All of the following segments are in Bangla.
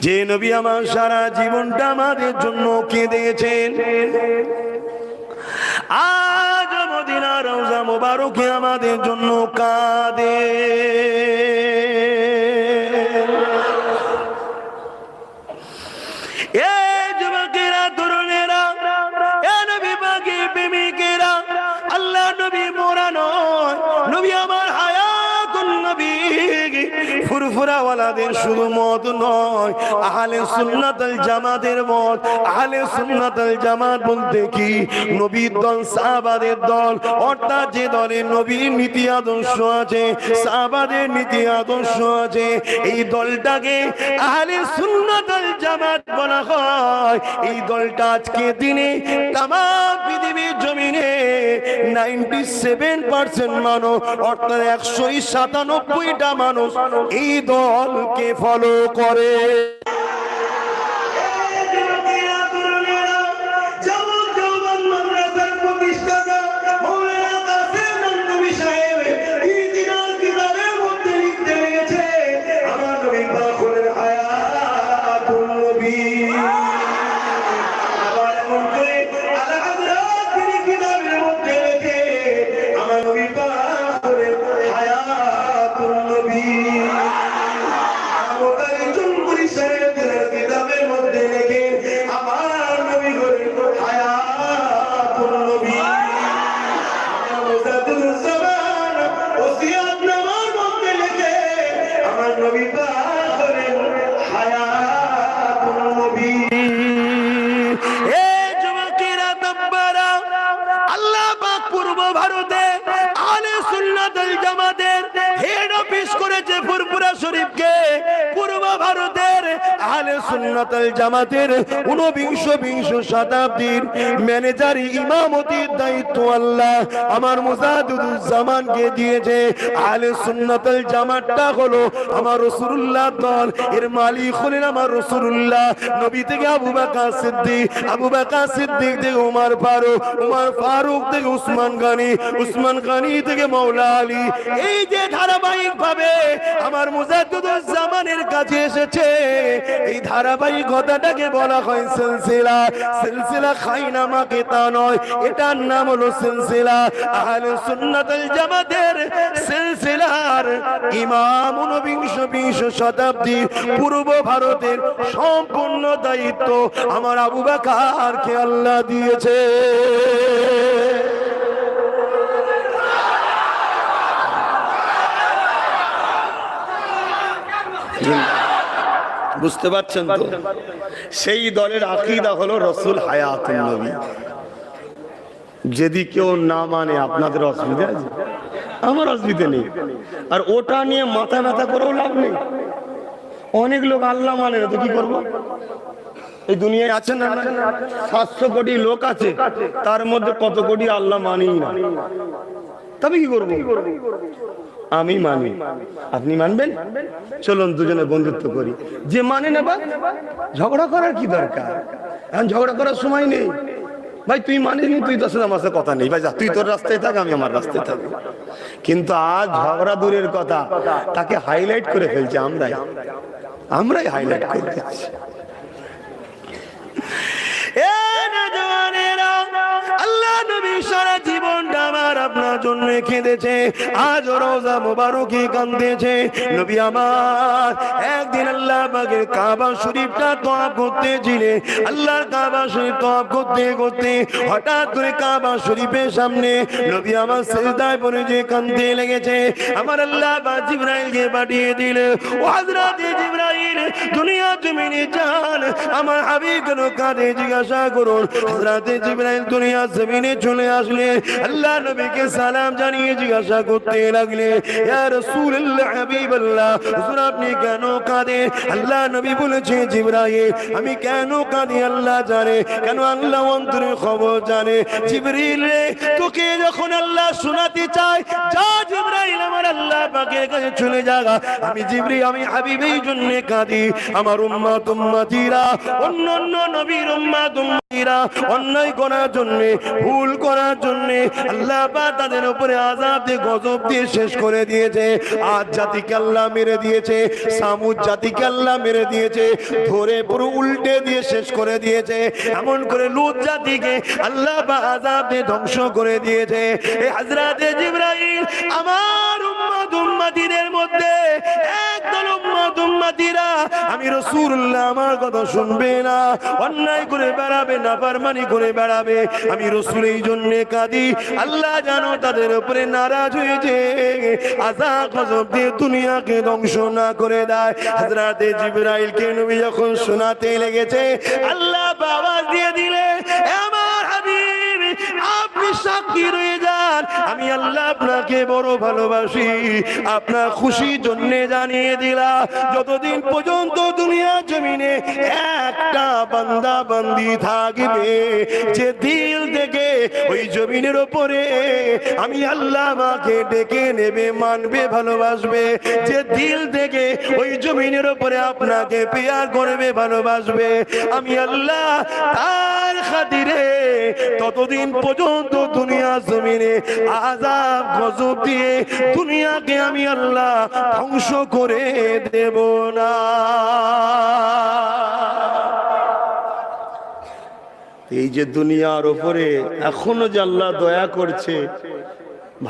যে নবী আমার সারা জীবনটা আমাদের জন্য কেঁদেছেন, আজ মদিনার রওজা মোবারকে আমাদের জন্য কাঁদে। এ যুবকেরা, তরুণেরা, এ নবী পাকের প্রেমিকেরা, আল্লাহ নবী মোরা নয়, নবী আমার হায়াতুন নবী। ফুরফুরাওয়ালাদের শুধু মত নয়, আহলে সুন্নাত ওয়াল জামাতের মত। আহলে সুন্নাত ওয়াল জামাত বলতে কি? নবীর দল, সাহাবাদের দল, অর্থাৎ যে দলে নবীর নীতি আদর্শ আছে, সাহাবাদের নীতি আদর্শ আছে, এই দলটাকে আহলে সুন্নাত ওয়াল জামাত বলা হয়। এই দলটা আজকে দিনে তাম পৃথিবীর জমিনে 97% মানুষ, অর্থাৎ 197টা মানুষ এই দলকে ফলো করে। জামাতের 19 শতাব্দীর ম্যানেজার ইমামতির দায়িত্ব আল্লাহ আমার মুজাদ্দিদুজ্জামানকে দিয়েছে। আহলে সুন্নাত ওয়াল জামাতটা হলো আমার রাসূলুল্লাহ দল, এর মালিক হলেন আমার রাসূলুল্লাহ। নবী থেকে আবু বকর সিদ্দিক, আবু বকর সিদ্দিক থেকে ওমর ফারুক, ওমর ফারুক থেকে উসমান গনি, উসমান গনি থেকে মাওলা আলী। এই যে ধারাবাহিক ভাবে আমার মুজাদ্দিদুজ্জামানের কাছে এসেছে, এই ধারাবাহিকতাটাকে বলা হয় সিলসিলা। সিলসিলা খাইনামা কে তা নয়, এটার নাম হলো সিলসিলা। আহলে সুন্নাত ওয়াল জামাতের সিলসিলার ইমাম 19 শতাব্দী পূর্ব ভারতের সম্পূর্ণ দায়িত্ব আমার আবু বকরকে আল্লাহ দিয়েছে। বুঝতে পারছেন তো? সেই দলের আকীদা হলো রাসূল হায়াতুন নবী। যদি কেউ না মানে আপনাদের অসুবিধা আছে? আমার অসুবিধা নেই। আর ওটা নিয়ে মাথা ব্যথা করেও লাভ নেই। অনেক লোক আল্লাহ মানে না, তো কি করবো? এই দুনিয়ায় আছে না 700 কোটি লোক আছে, তার মধ্যে কত কোটি আল্লাহ মানেই না। তবে কি করবো? আমি মানি, আপনি মানবেন? চলুন দুজনে বন্ধুত্ব করি। যে মানে না, ঝগড়া করার কি দরকার? এখন ঝগড়া করার সময় নেই ভাই। তুই মানিসনি, তুই তোর সাথে আমার সাথে কথা নেই ভাই, যা তুই তোর রাস্তায় থাক, আমি আমার রাস্তায় থাকি। কিন্তু আজ ঝগড়া দূরের কথা, তাকে হাইলাইট করে ফেলছে আমরাই হাইলাইট করে দিচ্ছি। আল্লাহ নবী সারা জীবনটা আমার আপনার জন্য কেঁদেছে, আজ রওজা মোবারকে কাঁদতেছে। নবী আমার একদিন আল্লাহ পাকের কাবা শরীফটা তওয়াফ করতেছিলেন। আল্লাহর কাবা শরীফ তওয়াফ করতে করতে হঠাৎ করে কাবা শরীফের সামনে নবী আমার সিজদায় পড়ে যে কাঁদতে লেগেছে। আমার আল্লাহ পাক জিবরাইলকে পাঠিয়ে দিলেন, ও হযরত জিবরাইল, দুনিয়া জমিনে যান, আমার হাবিব কেন কাঁদে জিজ্ঞাসা করুন। হযরত জিবরাইল দুনিয়া জমিনে চলে আসলে আল্লাহ নবীকে সালাম জানিয়ে জিজ্ঞাসা করতে লাগলে, ইয়া রাসূলুল্লাহ, হাবিবাল্লাহ, হুজুর আপনি কেন কাঁদেন? আল্লাহ নবী বলেছে, জিবরাইল আমি কেন কাঁদি আল্লাহ জানে, কেন আল্লাহ অন্তরের খবর জানে। জিবরিল রে, তোকে যখন আল্লাহ শোনাতে চায়, যা জিবরাইল আমার আল্লাহ পাকের কাছে চলে যা। আমি জিবরিল, আমি হাবিব এই জন্য কাঁদি, আমার উম্মতিরা অন্যান্য নবীর উম্মতিরা অন্যায় করার জন্য, ভুল করার জন্য আল্লাহ পাক তাদের উপরে আযাব দিয়ে, গজব দিয়ে শেষ করে দিয়েছে। আদ জাতিকে আল্লাহ মেরে দিয়েছে, সামুদ জাতিকে আল্লাহ মেরে দিয়েছে, ধরে পুরো উল্টে দিয়ে শেষ করে দিয়েছে। এমন করে লূত জাতিকে আল্লাহ পাক আযাব দিয়ে ধ্বংস করে দিয়েছে। এই হযরতে জিবরাইল আমার উম্মতিদের মধ্যে একদল উম্মতিরা, আমি রাসূলুল্লাহ আমার কথা শুনবে না, অন্যায় করে বেড়াবে, নাফরমানি করে বেড়াবে। আমি রাসূল এই জন্য কাঁদি, আল্লাহ জানো তাদের উপরে নারাজ হয়েছে, আযাব গজব দিয়ে দুনিয়াকে ধ্বংস না করে দেয়। হযরতে জিবরাইলকে নবী যখন শোনাতে লেগেছে, আল্লাহ আওয়াজ দিয়ে দিলে, আমার হাবিব আপনি সাক্ষী রয়ে যান, আমি আল্লাহ আপনাকে বড় ভালোবাসি। আপনার খুশির জন্য জানিয়ে দিলাম, যতদিন পর্যন্ত দুনিয়া জমিনে একটা বান্দা বান্দি থাকবে, যে দিল থেকে ওই জমিনের উপরে আমি আল্লাহ আমাকে ডেকে নেবে, মানবে, ভালোবাসবে, যে দিল থেকে ওই জমিনের উপরে আপনাকে পেয়ার করবে, ভালোবাসবে, আমি আল্লাহ তার খাতিরে ততদিন পর্যন্ত দুনিয়া জমিনে আযাব গজব দিয়ে দুনিয়াকে আমি আল্লাহ ধ্বংস করে দেব না। এই যে দুনিয়ার উপরে এখনো যে আল্লাহ দয়া করছে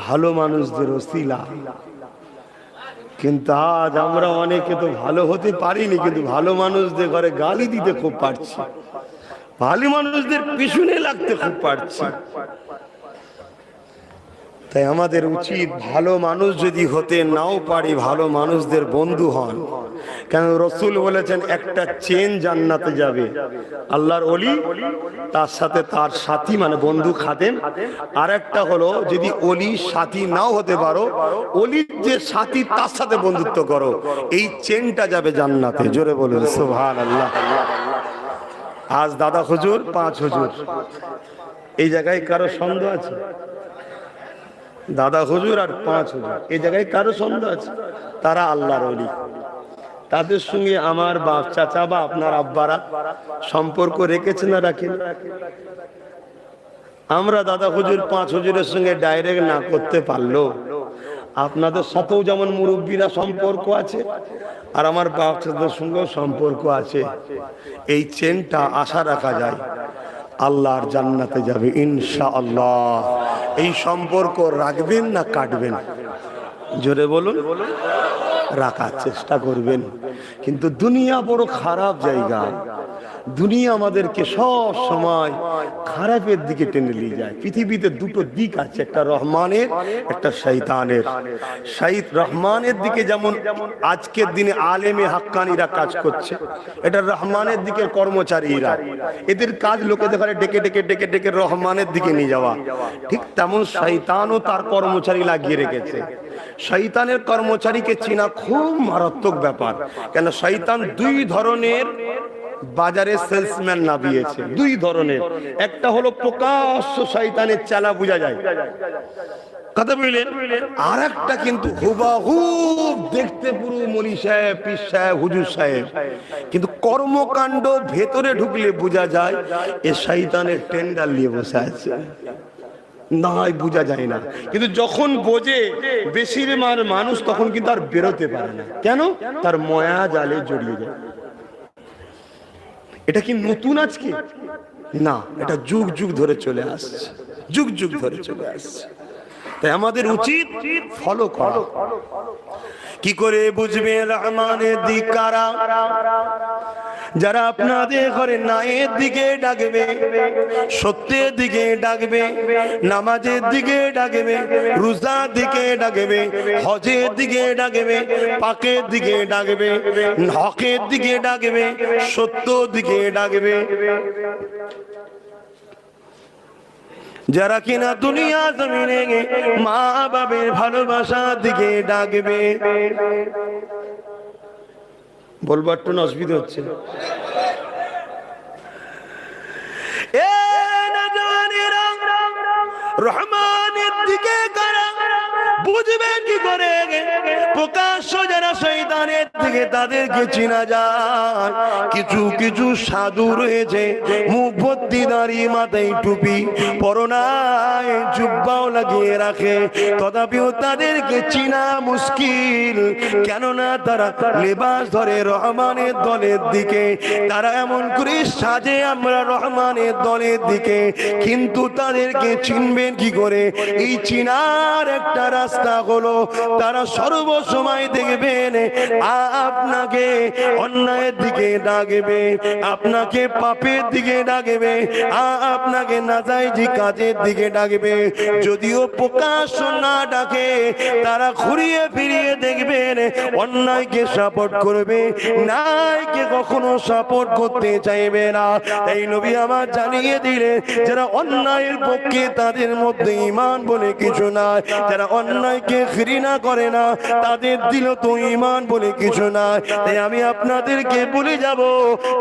ভালো মানুষদের ওসিলা, কিন্তু আজ আমরা অনেকে তো ভালো হতে পারিনি, কিন্তু ভালো মানুষদের ঘরে গালি দিতে খুব পারছি, ভালো মানুষদের পিছনে লাগতে খুব পারছি। তাই আমাদের উচিত ভালো মানুষ যদি হতে নাও পারি, ভালো মানুষদের বন্ধু হন। কেন রাসূল বলেছেন একটা চেন জান্নাতে যাবে, আল্লাহর ওলি তার সাথে তার সাথী মানে বন্ধু খাদেম, আর একটা হলো যদি ওলি সাথী নাও হতে পারো, ওলির যে সাথী তার সাথে বন্ধুত্ব করো, এই চেনটা যাবে জান্নাতে। জোরে বলুন সুবহানাল্লাহ। আজ দাদা হুজুর 5 হুজুর, এই জায়গায় কারো সন্দেহ আছে? দাদা হুজুর আর 5 হুজুর, এই জায়গায় কারো সন্দেহ আছে? তারা আল্লাহর ওলি। তাদের সঙ্গে আমার বাপ চাচা বা আপনার আব্বারা সম্পর্ক রেখেছে না রাখেন? আমরা দাদা হুজুর 5 হুজুরের সঙ্গে ডাইরেক্ট না করতে পারলো, আপনাদের সাথেও যেমন মুরব্বীরা সম্পর্ক আছে, আর আমার বাপ চাচাদের সঙ্গেও সম্পর্ক আছে। এই চেনটা আশা রাখা যায় আল্লাহর জান্নাতে যাবে ইনশাআল্লাহ। এই সম্পর্ক রাখবেন না কাটবেন? জোরে বলুন। রাখার চেষ্টা করবেন। কিন্তু দুনিয়া বড় খারাপ জায়গা, দুনিয়া আমাদেরকে সব সময় খারাপের দিকে টেনে নিয়ে যায়। পৃথিবীতে দুটো দিক আছে, একটা রহমানের, একটা শয়তানের। রহমানের দিকে যেমন আজকের দিনে আলেমে হাক্কানিরা কাজ করছে, এটা রহমানের দিকের কর্মচারীরা, এদের কাজ লোকেদের ঘরে ডেকে ডেকে ডেকে ডেকে রহমানের দিকে নিয়ে যাওয়া। ঠিক তেমন শয়তানও তার কর্মচারী লাগিয়ে রেখেছে। শয়তানের কর্মচারীকে চেনা খুব মারাত্মক ব্যাপার। কেন শয়তান 2 ধরনের বাজারে সেলসম্যান নামিয়েছে, 2 ধরনের। একটা হলো প্রকাশ্য শয়তানের চালা বোঝা যায়, কথা বুঝলেন? আর একটা কিন্তু হুবাহুব দেখতে পুরো মলি সাহেব, পীর সাহেব, হুজুর সাহেব, কিন্তু কর্মকাণ্ড ভেতরে ঢুকলে বোঝা যায় এ শয়তানের টেন্ডার নিয়ে বসে আছে। না হয় বোঝা যায় না, কিন্তু যখন বোঝে বেশিরভাগ মানুষ তখন কিন্তু আর বেরোতে পারে না। কেন? তার মায়া জালে জড়িয়ে যায়। এটা কি নতুন আজকে? না, এটা যুগ যুগ ধরে চলে আসছে, যুগ যুগ ধরে চলে আসছে। তাই আমাদের উচিত ফলো করা। কি করে বুঝবে রহমানের দিক কারা? যারা আপনাদের ঘরে ন্যায়ের দিকে ডাকবে, সত্যের দিকে ডাকবে, নামাজের দিকে ডাকবে, রোজার দিকে ডাকবে, হজের দিকে ডাকবে, পাকের দিকে ডাকবে, হকের দিকে ডাকবে, সত্যর দিকে ডাকবে। যারা কিনা দুনিয়া জমিনে মা বাবার ভালোবাসার দিকে ডাকবে। বলবার একটু অসুবিধা হচ্ছে। রহমানের দিকে কারা বুঝবেন কি করে? প্রকাশ্য যারা শয়তানের থেকে তাদেরকে চেনা যায়। কিছু কিছু সাধু রয়েছে, মুখ ভর্তি দাড়ি, মাথায় টুপি, পরনায় জুব্বাও লাগিয়ে রাখে, তথাপিও তাদেরকে চেনা মুশকিল। কেননা তারা লেবাস ধরে রহমানের দলের দিকে, তারা এমন করে সাজে আমরা রহমানের দলের দিকে, কিন্তু তাদেরকে চিনবেন কি করে? এই চিনার একটা রাস্তা হলো, তারা সর্বসময় দেখবেন আপনাকে অন্যায়ের দিকে ডাকবে, আপনাকে পাপের দিকে ডাকবে, আপনাকে নাজায়েজি কাজের দিকে ডাকবে। যদিও প্রকাশ্য না ডাকে, তারা ঘুরিয়ে ফিরিয়ে দেখবেন অন্যায়কে সাপোর্ট করবে, ন্যায়কে কখনো সাপোর্ট করতে চাইবে না। এই নবী আমার জানিয়ে দিলেন, যারা অন্যায়ের পক্ষে তাদের মধ্যে ঈমান বলে কিছু নাই, যারা অন্যায়কে ঘৃণা করে না তাদের দিল তো ঈমান বলে কিছু নাই। তাই আমি আপনাদেরকে বলে যাব,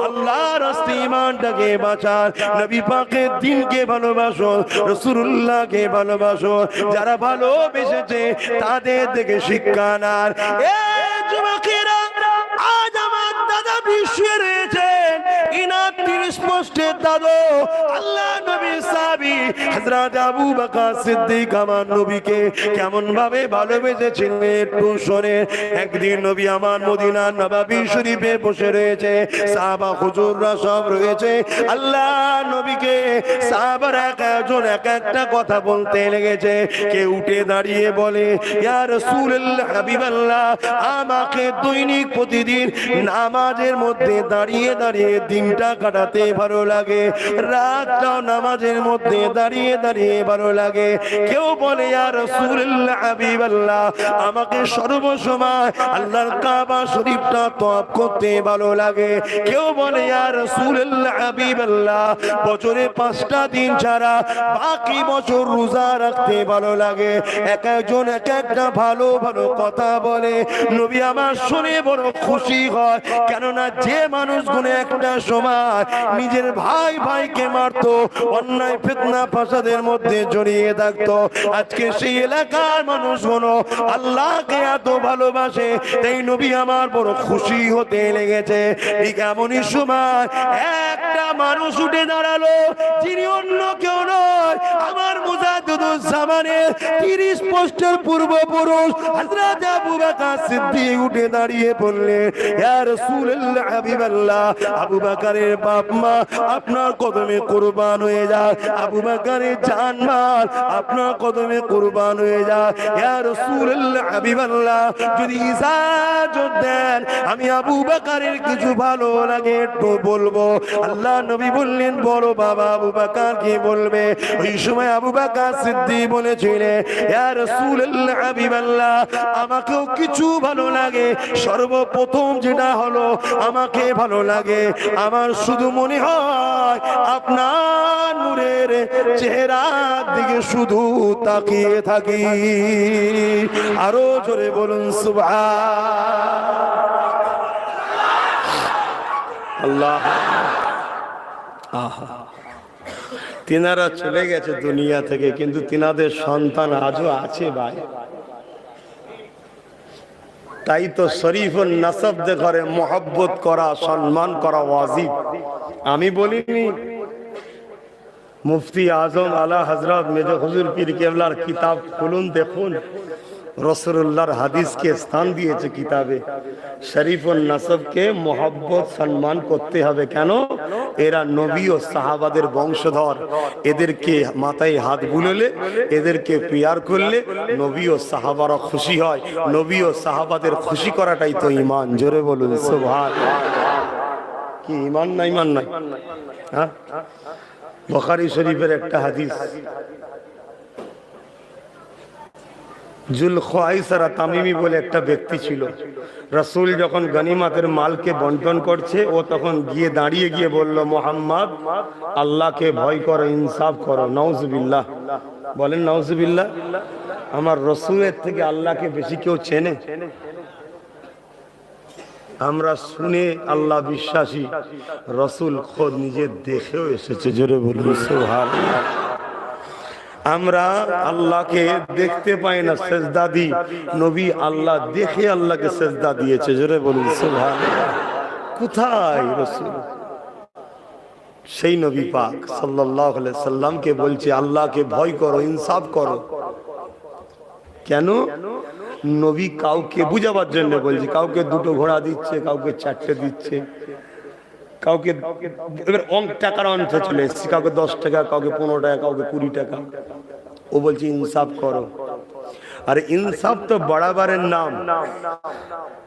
আল্লাহর রাস্তায় ঈমানটাকে বাঁচান, নবী পাকের দ্বীনকে ভালোবাসো, রাসূলুল্লাহকে ভালোবাসো। যারা ভালোবেসেছে তাদের থেকে শিক্ষা নান। এই যুবকেরা, আজ আমার দাদা বিশ্বে রয়েছেন, ইনার 30 পোস্টের দাদু আল্লাহ নবীর সাহাবী হযরত আবু বকর সিদ্দিক আমার নবীকে কেমন ভাবে ভালোবেসেছিলেন একটু শোনেন। একদিন নবী আমার মদিনার নববী শরীফে বসে রয়েছে, সাহাবা হুজুররা সব রয়েছে, আল্লাহ নবীকে সাহাবারা একজন এক একটা কথা বলতে লেগেছে। কেউ উঠে দাঁড়িয়ে বলে, ইয়া রাসূলুল্লাহ, হাবিবাল্লাহ, আমাকে দৈনিক প্রতিদিন নামাজের মধ্যে দাঁড়িয়ে দাঁড়িয়ে দিনটা কাটাতে ভালো লাগে, রাতটাও নামাজের মধ্যে দাঁড়িয়ে দাঁড়িয়ে ভালো লাগে। কেউ বলে, ইয়া রাসূলুল্লাহ, হাবিবাল্লাহ, আমাকে সর্বসময় আল্লাহর কাবা শরীফটা তওয়াফ করতে ভালো লাগে। কেউ বলে, ইয়া রাসূলুল্লাহ, হাবিবাল্লাহ, বছরে 5টা দিন ছাড়া বাকি বছর রোজা রাখতে ভালো লাগে। এক একজন এক একটা ভালো ভালো কথা বলে। নবী আমার শুনে বড় খুশি হয়, কেননা যে মানুষগুলো একটা সময় নিজের ভাই ভাইকে মারতো, অন্যায় ফিতনা ফাসাদের মধ্যে জড়িয়ে থাকতো, আজকে সেই এলাকার মানুষগুলো আল্লাহকে এত ভালোবাসে। তাই নবী আমার বড় খুশি হতে লেগেছে। ঠিক এমনই সময় একটা মানুষ উঠে দাঁড়ালো, যিনি অন্য কেউ নয়, আমার মুজাদ্দিদুজ জামানের 30 পোস্টের পূর্বপুরুষ হযরত আবু বকর সিদ্দিক উঠে দাঁড়িয়ে বললেন, ইয়া রাসূলুল্লাহ, হাবিবাল্লাহ, আবু বকরের বাপ মা আপনার কদমে কুরবান হয়ে যায়, আবু বকরের জানমাল আপনার কদমে কুরবান হয়ে যায়। ইয়া রাসূলুল্লাহ, হাবিবাল্লাহ, যদি ইজাজত দেন আমি আবু বকরের কিছু ভালো লাগে একটু বলবো। আল্লাহ নবী বললেন, বড় বাবা আবু বকর কি বলবে? ওই সময় আবু বকর সিদ্দিক বলেছিলেন, ইয়া রাসূলুল্লাহ, হাবিবাল্লাহ, আমাকেও কিছু ভালো লাগে। সর্বপ্রথম যেটা হলো, আমাকে ভালো লাগে, আমার শুধু মনে হয় আপনার নূরের চেহারার দিকে শুধু তাকিয়ে থাকি। আরো জোরে বলুন সুবহানাল্লাহ। আহা, তিনারা চলে গেছে দুনিয়া থেকে, কিন্তু তিনাদের সন্তান আজও আছে ভাই। তাই তো শরীফুল নাসবদের ঘরে মোহাব্বত করা, সম্মান করা ওয়াজিব। আমি বলিনি, মুফতি আজম আলা হযরত মেজো হুজুর পীর কেবলার কিতাব খুলুন, দেখুন, রাসূলুল্লাহর হাদিসকে স্থান দিয়েছে কিতাবে। শরীফুল নাসবকে মোহাব্বত সম্মান করতে হবে। কেন? এরা নবী ও সাহাবাদের বংশধর। এদেরকে মাথায় হাত বুলালে, এদেরকে পিয়ার করলে নবী ও সাহাবারা খুশি হয়। নবী ও সাহাবাদের খুশি করাটাই তো ঈমান। জোরে বলুন সুবহানাল্লাহ। কি ঈমান না ঈমান নাই? হ্যাঁ, বুখারী শরীফের একটা হাদিস, জুলখাইসারা তামিমি বলে একটা ব্যক্তি ছিল। রাসূল যখন গনিমতের মালকে বন্টন করছে, ও তখন গিয়ে দাঁড়িয়ে গিয়ে বলল, মুহাম্মদ, আল্লাহকে ভয় করো, ইনসাফ করো। নাউজুবিল্লাহ, বলেন নাউজুবিল্লাহ। আমার রাসূলের থেকে আল্লাহকে বেশি কেউ চেনে? আমরা শুনে আল্লাহ বিশ্বাসী, রাসূল খোদ নিজে দেখেও এসেছে। জোরে বলুন সুবহানাল্লাহ। আমরা আল্লাহকে দেখতে পাই না, সেজদা দিই। নবী আল্লাহ দেখে আল্লাহকে সেজদা দিয়েছে। জোরে বলুন সুবহানাল্লাহ। কোথায় রাসূল? সেই নবী পাক সাল্লাল্লাহু আলাইহি সাল্লামকে বলছে আল্লাহকে ভয় করো, ইনসাফ করো। কেন? নবী কাউকে বুঝাবার জন্য বলছে। কাউকে দুটো ঘোড়া দিচ্ছে, কাউকে চারটে দিচ্ছে, কাউকে এবার টাকার অঙ্কে চলে এসছে, কাউকে 10 টাকা, কাউকে 15 টাকা, কাউকে 20 টাকা। ও বলছে ইনসাফ করো। আর ইনসাফ তো বরাবরের নাম।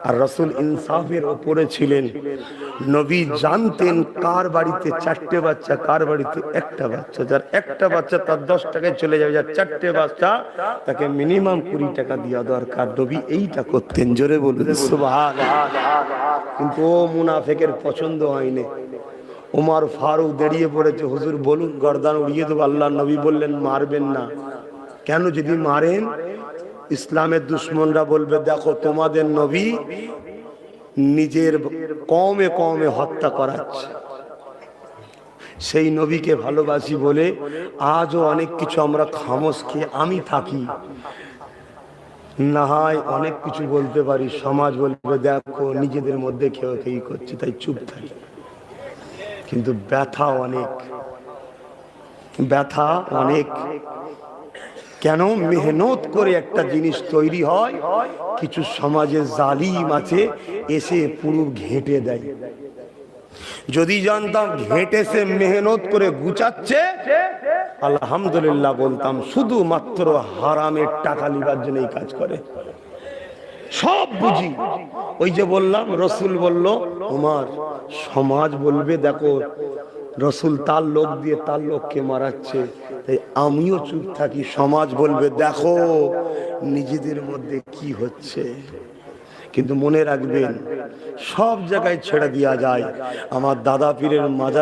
আর রাসূল ইনসাফের উপরে ছিলেন। নবী জানতেন কার বাড়িতে 4টে বাচ্চা, কার বাড়িতে একটা বাচ্চা। যার একটা বাচ্চা তার 10 টাকায় চলে যাবে, যার 4টে বাচ্চা তাকে মিনিমাম 20 টাকা দেওয়া দরকার। নবী এইটা করতেন। জোরে বলুন সুবহানাল্লাহ। কিন্তু ও মুনাফিকের পছন্দ হয়নি। ওমর ফারুক দাঁড়িয়ে পড়েছে, হুজুর বলুন, গর্দান উড়িয়ে দেবো। আল্লাহর নবী বললেন মারবেন না। কেন? যদি মারেন ইসলামের দুশমনরা বলবে দেখো তোমাদের নবী নিজের কওমে কওমে হত্যা করাচ্ছে। সেই নবীকে ভালোবাসি বলে আজও অনেক কিছু আমরা খামোশ খেয়ে আমি থাকি। না হয় অনেক কিছু বলতে পারি, সমাজ বলবে দেখো নিজেদের মধ্যে কেউ কেউ করছে, তাই চুপ থাকি। কিন্তু ব্যথা অনেক, ব্যথা অনেক। কেন? মেহনত করে একটা জিনিস তৈরি হয়, কিছু সমাজে জালিম আছে এসে পুরো ঘেঁটে দেয়। যদি জানতাম ঘেঁটেছে মেহনত করে গুছাচ্ছে, আলহামদুলিল্লাহ বলতাম। শুধুমাত্র হারামের টাকা লিবার জন্য এই কাজ করে। সব বুঝি। ওই যে বললাম, রসুল বলল ওমর সমাজ বলবে দেখো রসুল তার লোক দিয়ে তার লোককে মারাচ্ছে, তাই আমিও চুপ থাকি। সমাজ বলবে দেখো নিজেদের মধ্যে কি হচ্ছে। কিন্তু মনে রাখবেন সব জায়গায় ছেড়ে দেওয়া যায়। আমার দাদা পীরের মাজার